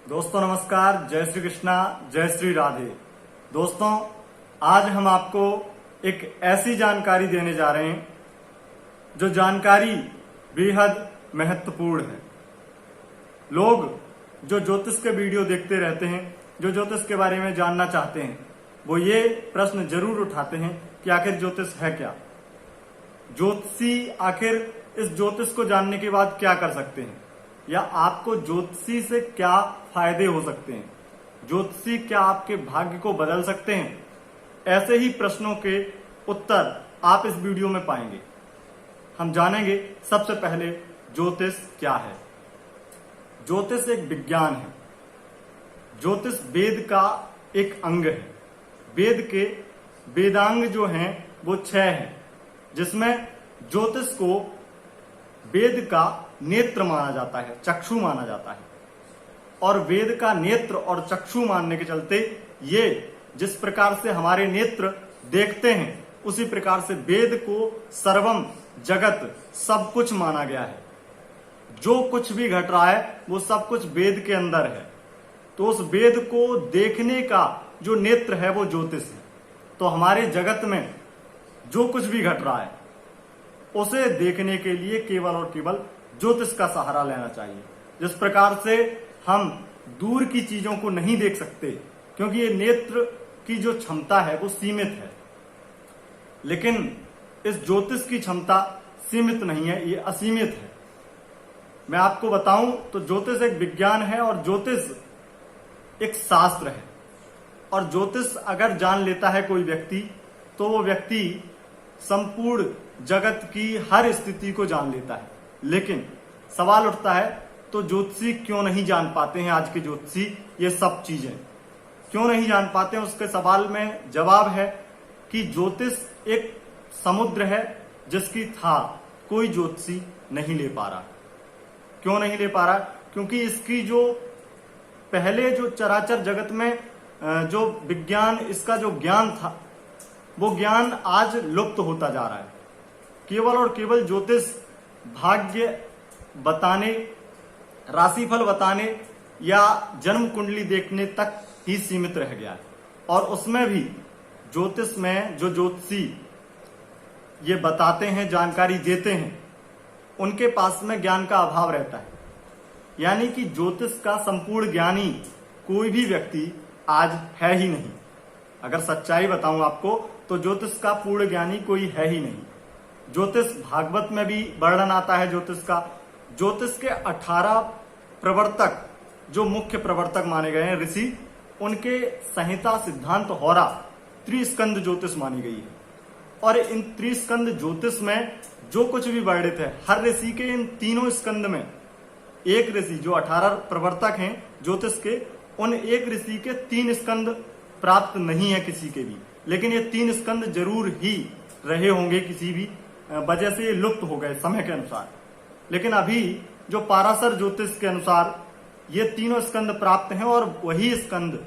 दोस्तों नमस्कार, जय श्री कृष्णा, जय श्री राधे। दोस्तों आज हम आपको एक ऐसी जानकारी देने जा रहे हैं जो जानकारी बेहद महत्वपूर्ण है। लोग जो ज्योतिष के वीडियो देखते रहते हैं, जो ज्योतिष के बारे में जानना चाहते हैं, वो ये प्रश्न जरूर उठाते हैं कि आखिर ज्योतिष है क्या। ज्योतिषी आखिर इस ज्योतिष को जानने के बाद क्या कर सकते हैं, या आपको ज्योतिषी से क्या फायदे हो सकते हैं, ज्योतिषी क्या आपके भाग्य को बदल सकते हैं। ऐसे ही प्रश्नों के उत्तर आप इस वीडियो में पाएंगे। हम जानेंगे सबसे पहले ज्योतिष क्या है। ज्योतिष एक विज्ञान है। ज्योतिष वेद का एक अंग है। वेद के वेदांग जो हैं वो 6 हैं, जिसमें ज्योतिष को वेद का नेत्र माना जाता है, चक्षु माना जाता है। और वेद का नेत्र और चक्षु मानने के चलते ये जिस प्रकार से हमारे नेत्र देखते हैं, उसी प्रकार से वेद को सर्वम जगत सब कुछ माना गया है। जो कुछ भी घट रहा है वो सब कुछ वेद के अंदर है। तो उस वेद को देखने का जो नेत्र है वो ज्योतिष है। तो हमारे जगत में जो कुछ भी घट रहा है उसे देखने के लिए केवल और केवल ज्योतिष का सहारा लेना चाहिए। जिस प्रकार से हम दूर की चीजों को नहीं देख सकते, क्योंकि ये नेत्र की जो क्षमता है वो सीमित है, लेकिन इस ज्योतिष की क्षमता सीमित नहीं है, ये असीमित है। मैं आपको बताऊं तो ज्योतिष एक विज्ञान है और ज्योतिष एक शास्त्र है। और ज्योतिष अगर जान लेता है कोई व्यक्ति, तो वो व्यक्ति संपूर्ण जगत की हर स्थिति को जान लेता है। लेकिन सवाल उठता है, तो ज्योतिषी क्यों नहीं जान पाते हैं? आज के ज्योतिषी ये सब चीजें क्यों नहीं जान पाते हैं? उसके सवाल में जवाब है कि ज्योतिष एक समुद्र है जिसकी था कोई ज्योतिषी नहीं ले पा रहा। क्यों नहीं ले पा रहा? क्योंकि इसकी जो पहले जो चराचर जगत में जो विज्ञान, इसका जो ज्ञान था, वो ज्ञान आज लुप्त होता जा रहा है। केवल और केवल ज्योतिष भाग्य बताने, राशिफल बताने या जन्म कुंडली देखने तक ही सीमित रह गया है। और उसमें भी ज्योतिष में जो ज्योतिषी ये बताते हैं, जानकारी देते हैं, उनके पास में ज्ञान का अभाव रहता है। यानी कि ज्योतिष का संपूर्ण ज्ञानी कोई भी व्यक्ति आज है ही नहीं। अगर सच्चाई बताऊं आपको तो ज्योतिष का पूर्ण ज्ञानी कोई है ही नहीं। ज्योतिष भागवत में भी वर्णन आता है ज्योतिष का। ज्योतिष के 18 प्रवर्तक, जो मुख्य प्रवर्तक माने गए हैं ऋषि, उनके संहिता सिद्धांत होरा त्रिस्कंद ज्योतिष मानी गई है। और इन त्रिस्कंद ज्योतिष में जो कुछ भी वर्णित है, हर ऋषि के इन तीनों स्कंद में एक ऋषि, जो 18 प्रवर्तक हैं ज्योतिष के, उन एक ऋषि के 3 स्कंद प्राप्त नहीं है किसी के भी। लेकिन ये 3 स्कंद जरूर ही रहे होंगे, किसी भी वजह से ये लुप्त हो गए समय के अनुसार। लेकिन अभी जो पाराशर ज्योतिष के अनुसार ये तीनों स्कंद प्राप्त हैं और वही स्कंद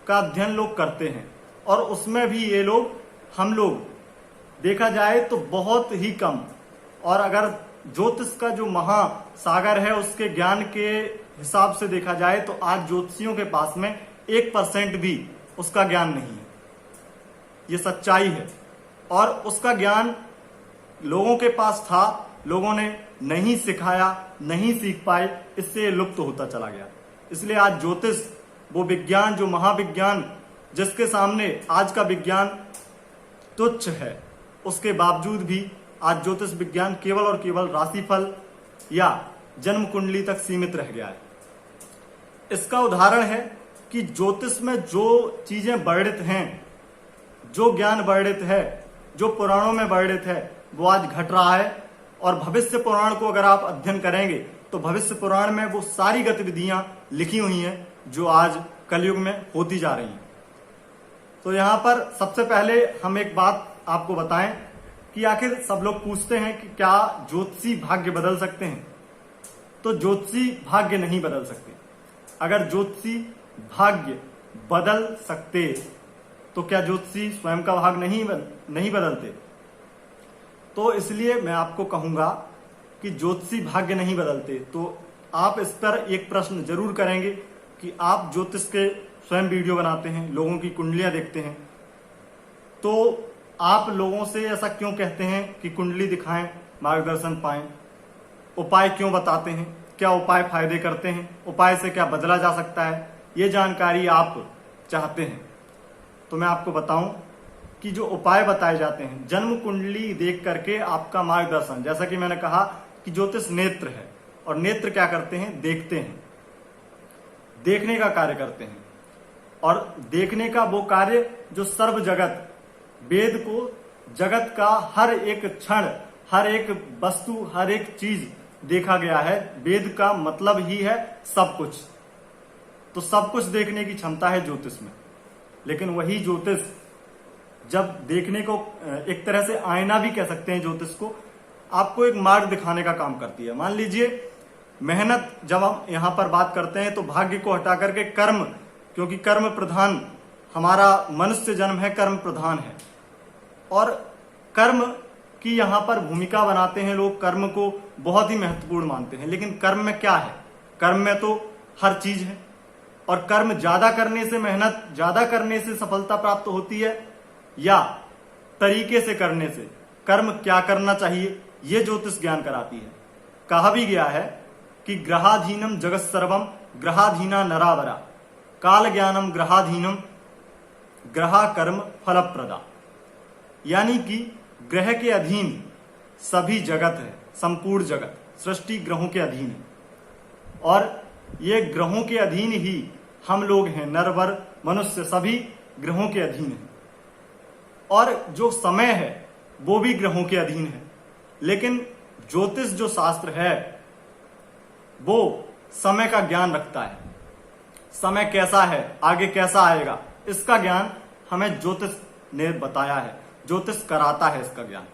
का अध्ययन लोग करते हैं। और उसमें भी ये लोग, हम लोग देखा जाए तो बहुत ही कम, और अगर ज्योतिष का जो महासागर है उसके ज्ञान के हिसाब से देखा जाए तो आज ज्योतिषियों के पास में 1% भी उसका ज्ञान नहीं है। ये सच्चाई है। और उसका ज्ञान लोगों के पास था, लोगों ने नहीं सिखाया, नहीं सीख पाए, इससे लुप्त होता चला गया। इसलिए आज ज्योतिष वो विज्ञान, जो महाविज्ञान, जिसके सामने आज का विज्ञान तुच्छ है, उसके बावजूद भी आज ज्योतिष विज्ञान केवल और केवल राशिफल या जन्म कुंडली तक सीमित रह गया है। इसका उदाहरण है कि ज्योतिष में जो चीजें वर्णित हैं, जो ज्ञान वर्णित है, जो पुराणों में वर्णित है, वो आज घट रहा है। और भविष्य पुराण को अगर आप अध्ययन करेंगे तो भविष्य पुराण में वो सारी गतिविधियां लिखी हुई हैं जो आज कलयुग में होती जा रही हैं। तो यहां पर सबसे पहले हम एक बात आपको बताएं कि आखिर सब लोग पूछते हैं कि क्या ज्योतिषी भाग्य बदल सकते हैं? तो ज्योतिषी भाग्य नहीं बदल सकते। अगर ज्योतिषी भाग्य बदल सकते तो क्या ज्योतिषी स्वयं का भाग्य नहीं बदलते? तो इसलिए मैं आपको कहूंगा कि ज्योतिषी भाग्य नहीं बदलते। तो आप इस पर एक प्रश्न जरूर करेंगे कि आप ज्योतिष के स्वयं वीडियो बनाते हैं, लोगों की कुंडलियां देखते हैं, तो आप लोगों से ऐसा क्यों कहते हैं कि कुंडली दिखाएं, मार्गदर्शन पाएं? उपाय क्यों बताते हैं? क्या उपाय फायदे करते हैं? उपाय से क्या बदला जा सकता है? ये जानकारी आप चाहते हैं तो मैं आपको बताऊं कि जो उपाय बताए जाते हैं, जन्म कुंडली देख करके आपका मार्गदर्शन, जैसा कि मैंने कहा कि ज्योतिष नेत्र है, और नेत्र क्या करते हैं? देखते हैं, देखने का कार्य करते हैं। और देखने का वो कार्य जो सर्व जगत, वेद को जगत का हर एक क्षण, हर एक वस्तु, हर एक चीज देखा गया है। वेद का मतलब ही है सब कुछ, तो सब कुछ देखने की क्षमता है ज्योतिष में। लेकिन वही ज्योतिष जब देखने को, एक तरह से आईना भी कह सकते हैं ज्योतिष को, आपको एक मार्ग दिखाने का काम करती है। मान लीजिए मेहनत, जब हम यहां पर बात करते हैं तो भाग्य को हटा करके कर्म, क्योंकि कर्म प्रधान हमारा मनुष्य जन्म है, कर्म प्रधान है, और कर्म की यहां पर भूमिका बनाते हैं लोग, कर्म को बहुत ही महत्वपूर्ण मानते हैं। लेकिन कर्म में क्या है? कर्म में तो हर चीज है, और कर्म ज्यादा करने से, मेहनत ज्यादा करने से सफलता प्राप्त होती है, या तरीके से करने से? कर्म क्या करना चाहिए ये ज्योतिष ज्ञान कराती है। कहा भी गया है कि ग्रहाधीनम जगत सर्वम ग्रहाधीना नरावरा, काल ज्ञानम ग्रहाधीनम ग्रहा कर्म फलप्रदा। यानी कि ग्रह के अधीन सभी जगत है, संपूर्ण जगत, सृष्टि ग्रहों के अधीन है, और ये ग्रहों के अधीन ही हम लोग हैं, नरवर मनुष्य सभी ग्रहों के अधीन है। और जो समय है वो भी ग्रहों के अधीन है। लेकिन ज्योतिष जो शास्त्र है वो समय का ज्ञान रखता है। समय कैसा है, आगे कैसा आएगा, इसका ज्ञान हमें ज्योतिष ने बताया है, ज्योतिष कराता है इसका ज्ञान।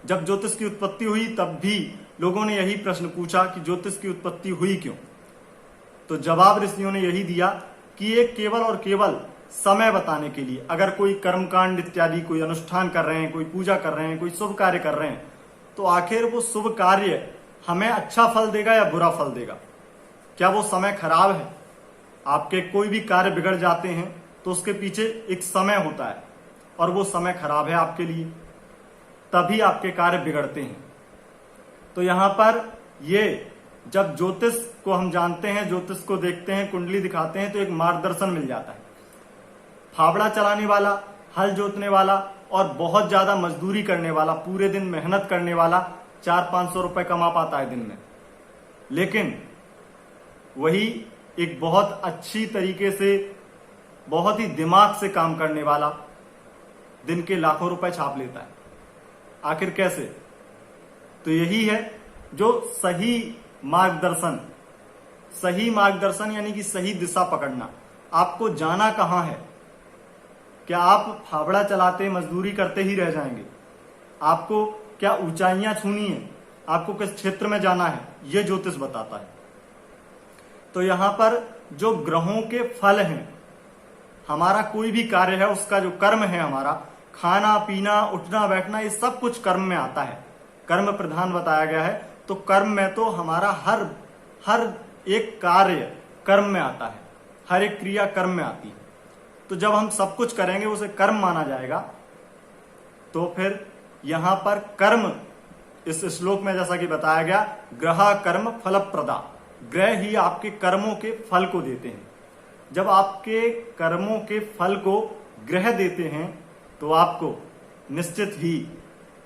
जब ज्योतिष की उत्पत्ति हुई तब भी लोगों ने यही प्रश्न पूछा कि ज्योतिष की उत्पत्ति हुई क्यों? तो जवाब ऋषियों ने यही दिया कि ये केवल और केवल समय बताने के लिए, अगर कोई कर्मकांड इत्यादि कोई अनुष्ठान कर रहे हैं, कोई पूजा कर रहे हैं, कोई शुभ कार्य कर रहे हैं, तो आखिर वो शुभ कार्य हमें अच्छा फल देगा या बुरा फल देगा? क्या वो समय खराब है? आपके कोई भी कार्य बिगड़ जाते हैं तो उसके पीछे एक समय होता है, और वो समय खराब है आपके लिए, तभी आपके कार्य बिगड़ते हैं। तो यहां पर ये जब ज्योतिष को हम जानते हैं, ज्योतिष को देखते हैं, कुंडली दिखाते हैं, तो एक मार्गदर्शन मिल जाता है। फावड़ा चलाने वाला, हल जोतने वाला और बहुत ज्यादा मजदूरी करने वाला, पूरे दिन मेहनत करने वाला 400-500 रुपए कमा पाता है दिन में, लेकिन वही एक बहुत अच्छी तरीके से, बहुत ही दिमाग से काम करने वाला दिन के लाखों रुपए छाप लेता है। आखिर कैसे? तो यही है जो सही मार्गदर्शन, सही मार्गदर्शन यानी कि सही दिशा पकड़ना। आपको जाना कहां है? क्या आप फावड़ा चलाते मजदूरी करते ही रह जाएंगे? आपको क्या ऊंचाइयां छूनी है? आपको किस क्षेत्र में जाना है? यह ज्योतिष बताता है। तो यहां पर जो ग्रहों के फल हैं, हमारा कोई भी कार्य है, उसका जो कर्म है, हमारा खाना पीना उठना बैठना, ये सब कुछ कर्म में आता है। कर्म प्रधान बताया गया है, तो कर्म में तो हमारा हर एक कार्य कर्म में आता है, हर एक क्रिया कर्म में आती है। तो जब हम सब कुछ करेंगे उसे कर्म माना जाएगा, तो फिर यहां पर कर्म, इस श्लोक में जैसा कि बताया गया, ग्रह कर्म फलप्रदा, ग्रह ही आपके कर्मों के फल को देते हैं। जब आपके कर्मों के फल को ग्रह देते हैं तो आपको निश्चित ही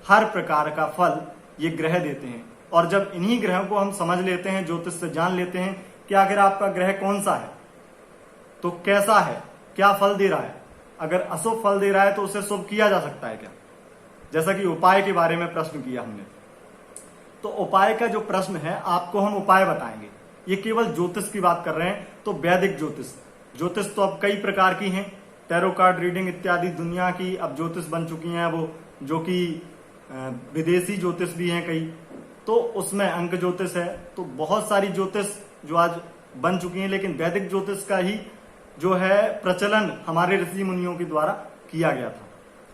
हर प्रकार का फल ये ग्रह देते हैं। और जब इन्हीं ग्रहों को हम समझ लेते हैं, ज्योतिष से जान लेते हैं कि आखिर आपका ग्रह कौन सा है, तो कैसा है, क्या फल दे रहा है। अगर अशुभ फल दे रहा है तो उसे शुभ किया जा सकता है क्या? जैसा कि उपाय के बारे में प्रश्न किया हमने, तो उपाय का जो प्रश्न है, आपको हम उपाय बताएंगे। ये केवल ज्योतिष की बात कर रहे हैं, तो वैदिक ज्योतिष, ज्योतिष तो अब कई प्रकार की हैं, टैरो कार्ड रीडिंग इत्यादि दुनिया की अब ज्योतिष बन चुकी हैं, वो जो कि विदेशी ज्योतिष भी हैं कई, तो उसमें अंक ज्योतिष है, तो बहुत सारी ज्योतिष जो आज बन चुकी हैं। लेकिन वैदिक ज्योतिष का ही जो है प्रचलन हमारे ऋषि मुनियों के द्वारा किया गया था।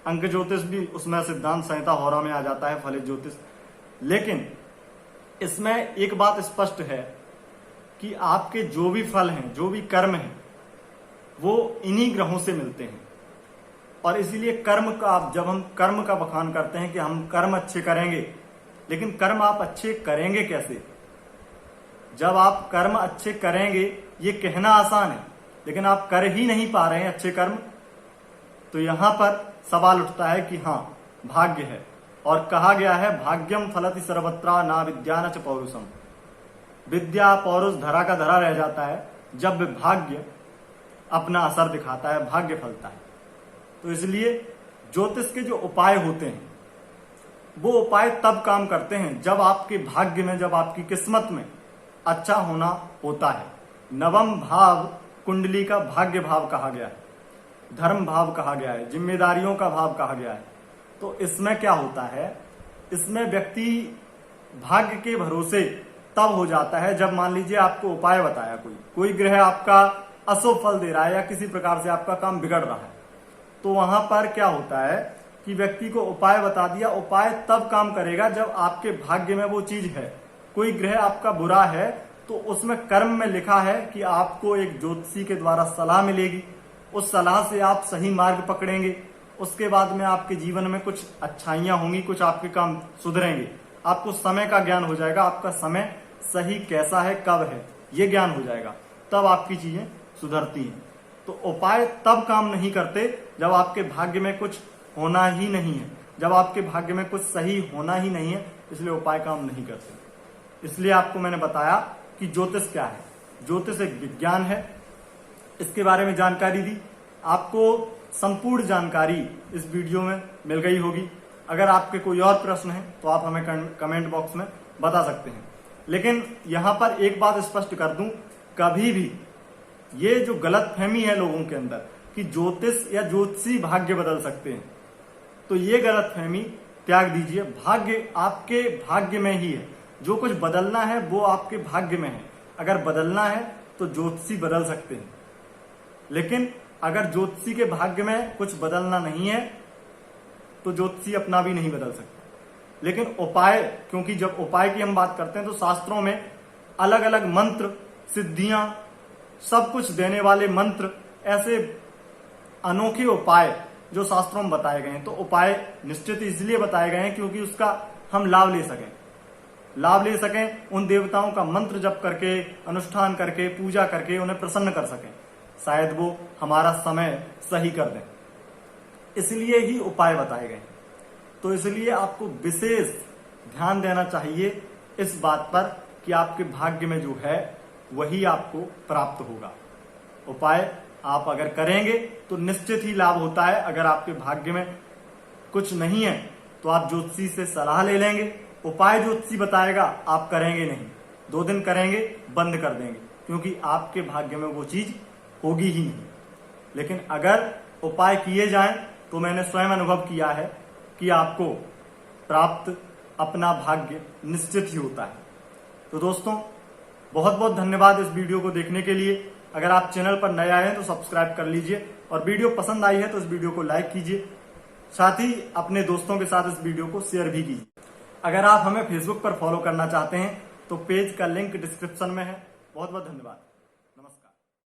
अंक ज्योतिष भी उसमें सिद्धांत संहिता होरा में आ जाता है, फलित ज्योतिष। लेकिन इसमें एक बात स्पष्ट है कि आपके जो भी फल हैं, जो भी कर्म हैं, वो इन्हीं ग्रहों से मिलते हैं। और इसीलिए कर्म का, जब हम कर्म का बखान करते हैं कि हम कर्म अच्छे करेंगे, लेकिन कर्म आप अच्छे करेंगे कैसे? जब आप कर्म अच्छे करेंगे, ये कहना आसान है, लेकिन आप कर ही नहीं पा रहे हैं अच्छे कर्म, तो यहां पर सवाल उठता है कि हाँ, भाग्य है। और कहा गया है, भाग्यम फलति सर्वत्र ना विद्या न च पौरुषम। विद्या पौरुष धरा का धरा रह जाता है जब भाग्य अपना असर दिखाता है, भाग्य फलता है। तो इसलिए ज्योतिष के जो उपाय होते हैं, वो उपाय तब काम करते हैं जब आपके भाग्य में, जब आपकी किस्मत में अच्छा होना होता है। नवम भाव कुंडली का भाग्य भाव कहा गया है, धर्म भाव कहा गया है, जिम्मेदारियों का भाव कहा गया है। तो इसमें क्या होता है, इसमें व्यक्ति भाग्य के भरोसे तब हो जाता है जब मान लीजिए आपको उपाय बताया, कोई ग्रह आपका अशुभ फल दे रहा है या किसी प्रकार से आपका काम बिगड़ रहा है, तो वहां पर क्या होता है कि व्यक्ति को उपाय बता दिया। उपाय तब काम करेगा जब आपके भाग्य में वो चीज है। कोई ग्रह आपका बुरा है तो उसमें कर्म में लिखा है कि आपको एक ज्योतिषी के द्वारा सलाह मिलेगी, उस सलाह से आप सही मार्ग पकड़ेंगे, उसके बाद में आपके जीवन में कुछ अच्छाइयां होंगी, कुछ आपके काम सुधरेंगे, आपको समय का ज्ञान हो जाएगा, आपका समय सही कैसा है, कब है, ये ज्ञान हो जाएगा, तब आपकी चीजें सुधरती हैं। तो उपाय तब काम नहीं करते जब आपके भाग्य में कुछ होना ही नहीं है, जब आपके भाग्य में कुछ सही होना ही नहीं है, इसलिए उपाय काम नहीं करते। इसलिए आपको मैंने बताया कि ज्योतिष क्या है। ज्योतिष एक विज्ञान है, इसके बारे में जानकारी दी। आपको संपूर्ण जानकारी इस वीडियो में मिल गई होगी। अगर आपके कोई और प्रश्न है तो आप हमें कमेंट बॉक्स में बता सकते हैं। लेकिन यहां पर एक बात स्पष्ट कर दूं, कभी भी ये जो गलतफहमी है लोगों के अंदर कि ज्योतिष या ज्योतिषी भाग्य बदल सकते हैं, तो ये गलतफहमी त्याग दीजिए। भाग्य आपके भाग्य में ही है, जो कुछ बदलना है वो आपके भाग्य में है। अगर बदलना है तो ज्योतिषी बदल सकते हैं, लेकिन अगर ज्योतिषी के भाग्य में कुछ बदलना नहीं है तो ज्योतिषी अपना भी नहीं बदल सकता। लेकिन उपाय, क्योंकि जब उपाय की हम बात करते हैं तो शास्त्रों में अलग अलग मंत्र, सिद्धियां, सब कुछ देने वाले मंत्र, ऐसे अनोखे उपाय जो शास्त्रों में बताए गए हैं। तो उपाय निश्चित इसलिए बताए गए हैं क्योंकि उसका हम लाभ ले सकें, उन देवताओं का मंत्र जप करके, अनुष्ठान करके, पूजा करके उन्हें प्रसन्न कर सकें, शायद वो हमारा समय सही कर दें, इसलिए ही उपाय बताए गए। तो इसलिए आपको विशेष ध्यान देना चाहिए इस बात पर कि आपके भाग्य में जो है वही आपको प्राप्त होगा। उपाय आप अगर करेंगे तो निश्चित ही लाभ होता है। अगर आपके भाग्य में कुछ नहीं है तो आप ज्योतिषी से सलाह ले लेंगे। उपाय ज्योतिषी बताएगा, आप करेंगे नहीं, 2 दिन करेंगे, बंद कर देंगे, क्योंकि आपके भाग्य में वो चीज होगी ही नहीं। लेकिन अगर उपाय किए जाएं तो मैंने स्वयं अनुभव किया है कि आपको प्राप्त अपना भाग्य निश्चित ही होता है। तो दोस्तों, बहुत बहुत धन्यवाद इस वीडियो को देखने के लिए। अगर आप चैनल पर नए आए हैं तो सब्सक्राइब कर लीजिए, और वीडियो पसंद आई है तो इस वीडियो को लाइक कीजिए, साथ ही अपने दोस्तों के साथ इस वीडियो को शेयर भी कीजिए। अगर आप हमें फेसबुक पर फॉलो करना चाहते हैं तो पेज का लिंक डिस्क्रिप्शन में है। बहुत बहुत धन्यवाद।